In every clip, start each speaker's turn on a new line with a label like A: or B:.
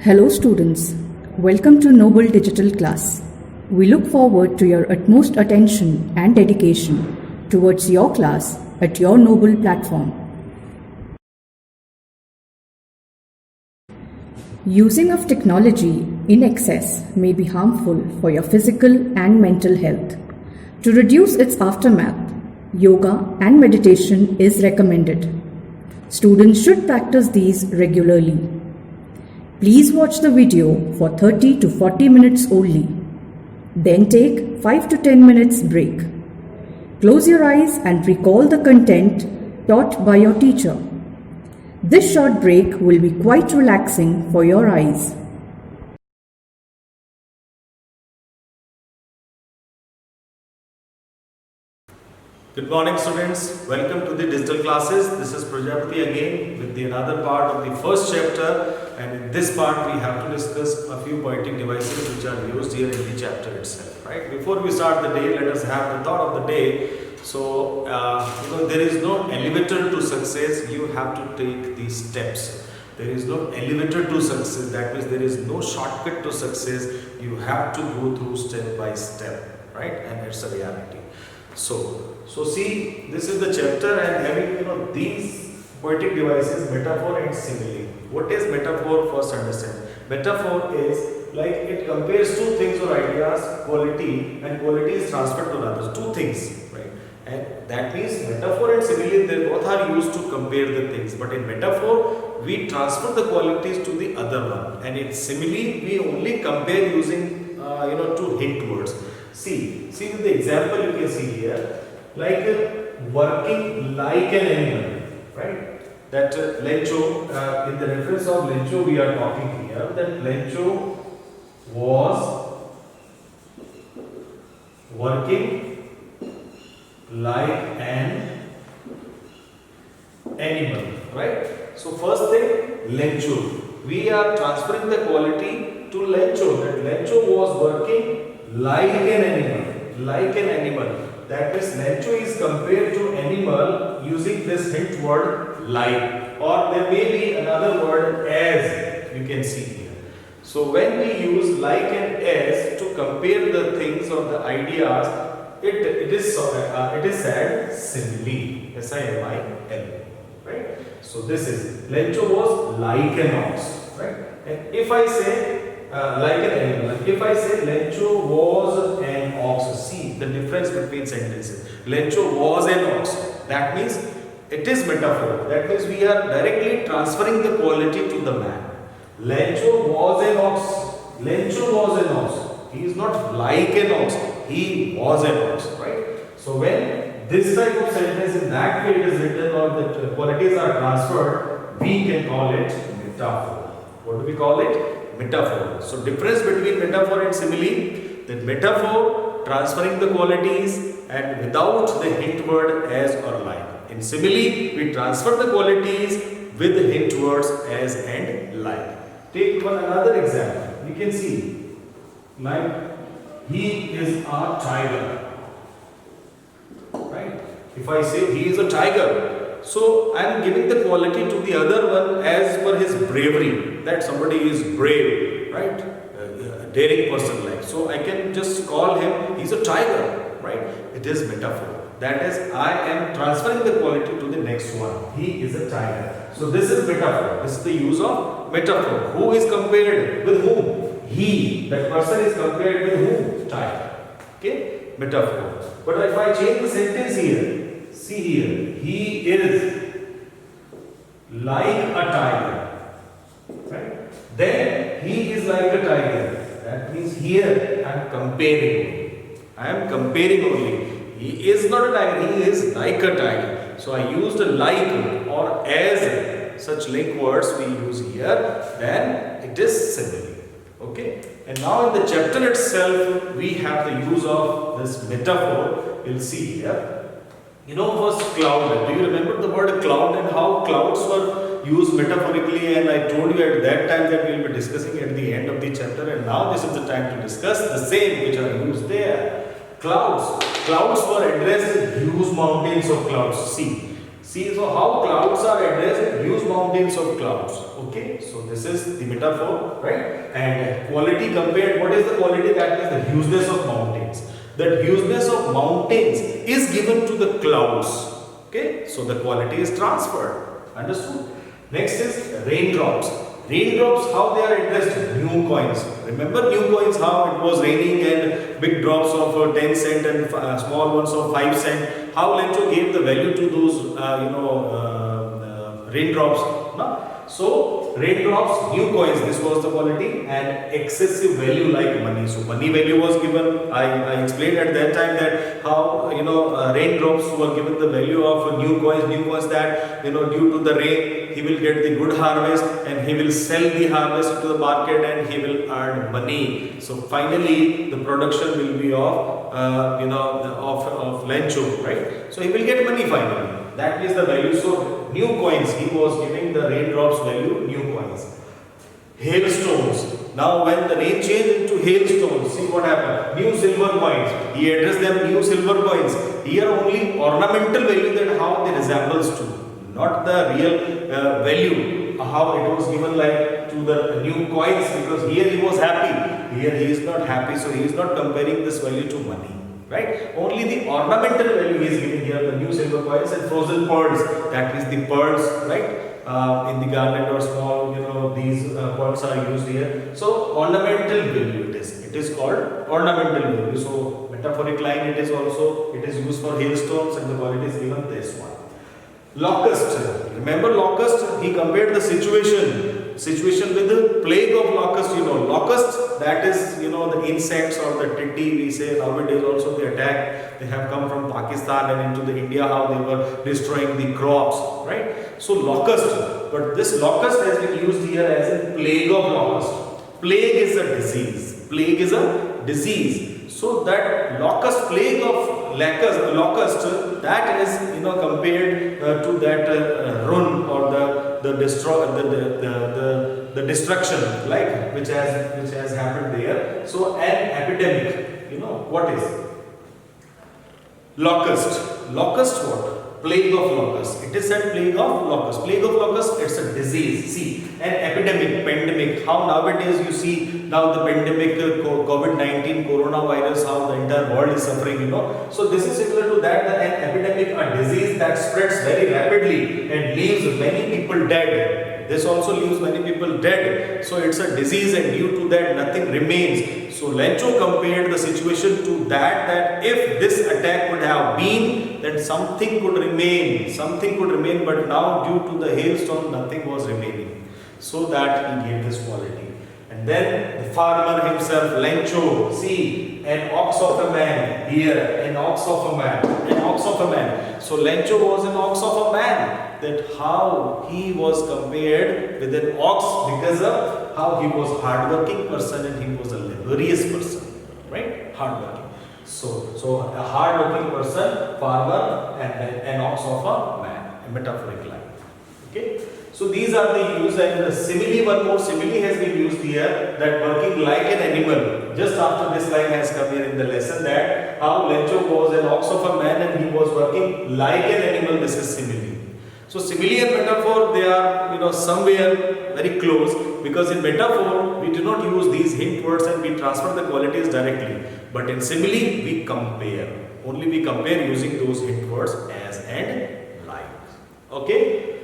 A: Hello students, welcome to Noble Digital class. We look forward to your utmost attention and dedication towards your class at your Noble platform. Using of technology in excess may be harmful for your physical and mental health. To reduce its aftermath, yoga and meditation is recommended. Students should practice these regularly. Please watch the video for 30 to 40 minutes only. Then take 5 to 10 minutes break. Close your eyes and recall the content taught by your teacher. This short break will be quite relaxing for your eyes.
B: Good morning students, welcome to the digital classes. This is Prajapati again with another part of the first chapter, and in this part we have to discuss a few pointing devices which are used here in the chapter itself. Right? Before we start the day, let us have the thought of the day. So, there is no elevator to success, you have to take these steps. There is no elevator to success, that means there is no shortcut to success, you have to go through step by step, right? And it's a reality. So see, this is the chapter and having these poetic devices, metaphor and simile. What is metaphor? First understand. Metaphor is like it compares two things or ideas, quality, and quality is transferred to others. Two things, right? And that means metaphor and simile, they both are used to compare the things. But in metaphor, we transfer the qualities to the other one, and in simile, we only compare using two hint words. See with the example you can see here, like working like an animal, right? That Lencho, in the reference of Lencho we are talking here, that Lencho was working like an animal, right? So first thing, Lencho. We are transferring the quality to Lencho, that Lencho was working like an animal. That means Lencho is compared to animal using this hint word like, or there may be another word as, you can see here. So when we use like and as to compare the things or the ideas, it is said simile, S-I-M-I-L, right? So this is Lencho was like an ox, right? And if I say like an animal, if I say Lencho was an ox, see the difference between sentences. Lencho was an ox, that means it is metaphor. That means we are directly transferring the quality to the man. Lencho was an ox. Lencho was an ox. He is not like an ox. He was an ox, right? So when this type of sentence in that way it is written or the qualities are transferred, we can call it metaphor. What do we call it? Metaphor. So difference between metaphor and simile, that metaphor transferring the qualities and without the hint word as or like. In simile, we transfer the qualities with the hint words as and like. Take one another example. We can see like he is a tiger, right? If I say he is a tiger, so I am giving the quality to the other one as per his bravery, that somebody is brave, right? A daring person like. So I can just call him, he's a tiger, right? It is metaphor. That is, I am transferring the quality to the next one. He is a tiger. So this is metaphor. This is the use of metaphor. Who is compared with whom? He. That person is compared with whom? Tiger. Okay? Metaphor. But if I change the sentence here, see here, he is like a tiger, right? Then he is like a tiger. That means here I am comparing. I am comparing only. He is not a tiger, he is like a tiger. So I used a like or as, such link words we use here, then it is simile. Okay? And now in the chapter itself, we have the use of this metaphor. You'll see here. First cloud. Do you remember the word cloud and how clouds were used metaphorically? And I told you at that time that we will be discussing at the end of the chapter. And now this is the time to discuss the same which are used there. Clouds. Clouds were addressed as huge mountains of clouds. See See, so how clouds are addressed? Huge mountains of clouds. Okay, so this is the metaphor, right? And quality compared, what is the quality? That is the hugeness of mountains. That hugeness of mountains is given to the clouds. Okay, so the quality is transferred. Understood? Next is raindrops. Raindrops, how they are addressed? New coins. Remember new coins, how it was raining and big drops of 10 cent and small ones of 5 cent. How Lencho gave the value to those, raindrops. No? So, raindrops, new coins, this was the quality, and excessive value like money. So, money value was given. I explained at that time that how, raindrops were given the value of new coins that, due to the rain, he will get the good harvest and he will sell the harvest to the market and he will earn money. So, finally, the production will be of Lencho, right? So, he will get money finally. That is the value. So, new coins, he was giving the raindrops value, new coins. Hailstones. Now, when the rain changed into hailstones, see what happened? New silver coins. He addressed them new silver coins. Here only ornamental value, that how they resembles to, not the real value, how it was given like to the new coins, because here he was happy. Here he is not happy, so he is not comparing this value to money. Right? Only the ornamental value he is giving here, the new silver coins and frozen pearls. That is the pearls, right? In the garland or small, these pearls are used here. So, ornamental value it is. It is called ornamental value. So, metaphoric line it is used for hailstones, and the quality is given this one. Locust. Remember locust? He compared the situation with the plague of locust. Locust, that is, the insects or the titty, we say nowadays also they attack. They have come from Pakistan and into the India, how they were destroying the crops, right? So locust, but this locust has been used here as a plague of locust. Plague is a disease. Plague is a disease. So that locust, plague of locust, that is compared to that run or the destruction, like which has happened there. So an epidemic, what is locust? Locust what? Plague of locust. It is said plague of locust. Plague of locust, it's a disease. See, an epidemic, pandemic. How nowadays you see now the pandemic, COVID-19, coronavirus, how the entire world is suffering, So this is similar to that, an epidemic, a disease that spreads very rapidly and leaves many people dead. This also leaves many people dead. So it's a disease, and due to that nothing remains. So Lencho compared the situation to that if this attack would have been, then something could remain, but now due to the hailstone nothing was remaining. So that he gave this quality. And then the farmer himself, Lencho, see, an ox of a man, here, an ox of a man. So Lencho was an ox of a man. That how he was compared with an ox because of how he was hardworking person and he was a laborious person, right? Hardworking. So a hardworking person, farmer, and an ox of a man, a metaphoric line. Okay. So these are the use, and the simile, one more simile has been used here, that working like an animal. Just after this line has come here in the lesson, that how Lencho was an ox of a man and he was working like an animal. This is simile. So simile and metaphor, they are somewhere very close, because in metaphor we do not use these hint words and we transfer the qualities directly. But in simile we compare. Only we compare using those hint words as and like. Okay.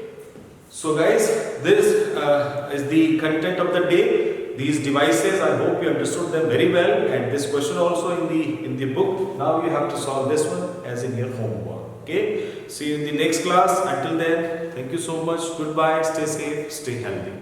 B: So guys, this is the content of the day. These devices, I hope you understood them very well, and this question also in the book. Now you have to solve this one as in your homework. Okay. See you in the next class. Until then, thank you so much. Goodbye. Stay safe. Stay healthy.